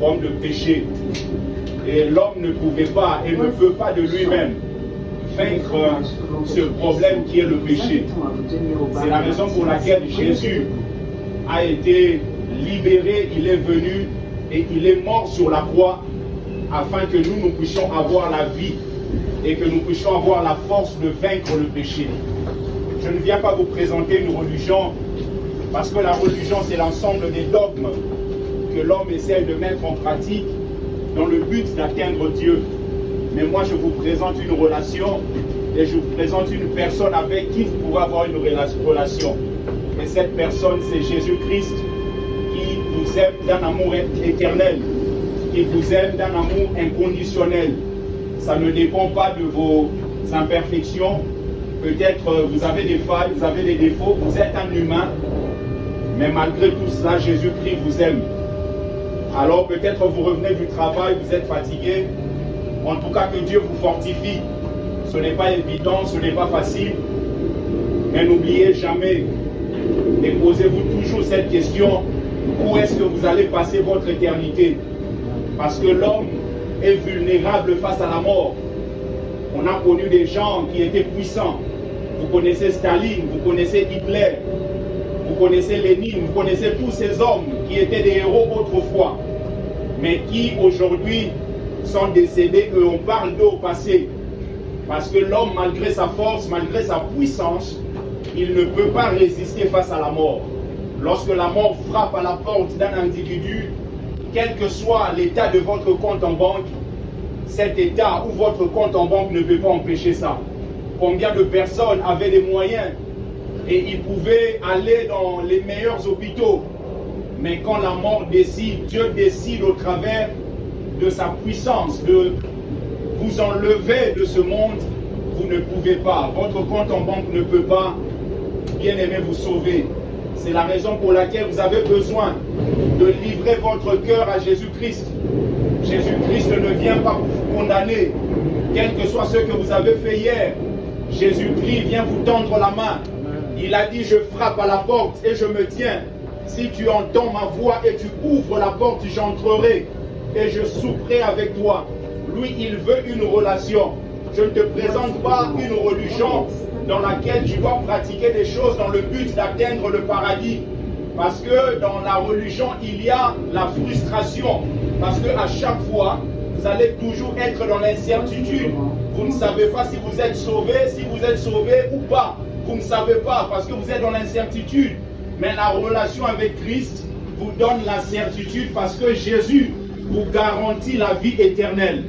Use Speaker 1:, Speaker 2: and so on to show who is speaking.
Speaker 1: Comme le péché. Et l'homme ne pouvait pas et ne peut pas de lui-même vaincre ce problème qui est le péché. C'est la raison pour laquelle Jésus a été libéré, il est venu et il est mort sur la croix afin que nous puissions avoir la vie et que nous puissions avoir la force de vaincre le péché. Je ne viens pas vous présenter une religion parce que la religion c'est l'ensemble des dogmes que l'homme essaie de mettre en pratique dans le but d'atteindre Dieu. Mais moi je vous présente une relation et je vous présente une personne avec qui vous pouvez avoir une relation. Et cette personne c'est Jésus-Christ qui vous aime d'un amour éternel, qui vous aime d'un amour inconditionnel. Ça ne dépend pas de vos imperfections. Peut-être vous avez des failles, vous avez des défauts, vous êtes un humain, mais malgré tout cela, Jésus-Christ vous aime. Alors peut-être vous revenez du travail, vous êtes fatigué. En tout cas que Dieu vous fortifie. Ce n'est pas évident, ce n'est pas facile. Mais n'oubliez jamais et posez-vous toujours cette question: où est-ce que vous allez passer votre éternité? Parce que l'homme est vulnérable face à la mort. On a connu des gens qui étaient puissants. Vous connaissez Staline, vous connaissez Hitler, vous connaissez Lénine, vous connaissez tous ces hommes qui étaient des héros autrefois, mais qui aujourd'hui sont décédés et on parle d'eux au passé. Parce que l'homme, malgré sa force, malgré sa puissance, il ne peut pas résister face à la mort. Lorsque la mort frappe à la porte d'un individu, quel que soit l'état de votre compte en banque, cet état ou votre compte en banque ne peut pas empêcher ça. Combien de personnes avaient des moyens et ils pouvaient aller dans les meilleurs hôpitaux. Mais quand la mort décide, Dieu décide au travers de sa puissance de vous enlever de ce monde, vous ne pouvez pas. Votre compte en banque ne peut pas, bien aimé, vous sauver. C'est la raison pour laquelle vous avez besoin de livrer votre cœur à Jésus-Christ. Jésus-Christ ne vient pas vous condamner, quel que soit ce que vous avez fait hier. Jésus-Christ vient vous tendre la main. Il a dit: je frappe à la porte et je me tiens. Si tu entends ma voix et tu ouvres la porte, j'entrerai et je souperai avec toi. Lui, il veut une relation. Je ne te présente pas une religion dans laquelle tu dois pratiquer des choses dans le but d'atteindre le paradis. Parce que dans la religion, il y a la frustration. Parce qu'à chaque fois, vous allez toujours être dans l'incertitude. Vous ne savez pas si vous êtes sauvé ou pas. Vous ne savez pas parce que vous êtes dans l'incertitude. Mais la relation avec Christ vous donne la certitude parce que Jésus vous garantit la vie éternelle.